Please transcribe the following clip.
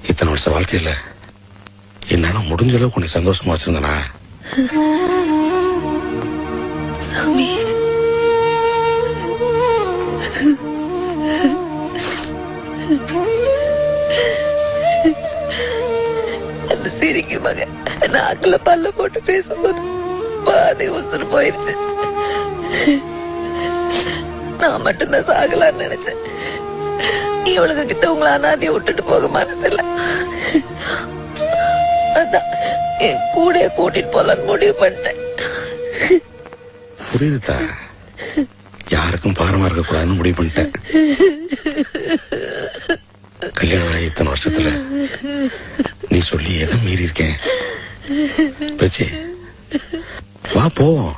இத்தனை வருஷ வாழ்க்கையில என்னால முடிஞ்ச அளவுக்கு உன்னை சந்தோஷமா வச்சிருந்தனா? சாமி, அந்த சிரிக்கு மக நாக்குல பல்ல போட்டு பேசும்போது பாதி உசுறு போயிருச்சு. நான் மட்டும்தான் சாகலான்னு நினைச்சேன். இவளுக்கு கிட்ட உங்களை அனாதைய விட்டுட்டு போக மனசில்ல. அதான் என் கூட கூட்டிட்டு போலான்னு முடிவு பண்ணிட்டேன். புரியுதுதா, யாருக்கும் பாரமா இருக்க கூடாதுன்னு முடிவு பண்ணிட்டேன். கல்யாணம் ஆகி இத்தனை வருஷத்துல நீ சொல்லி எதை மீறி இருக்கேன்? பேச்சு வா போவோம்.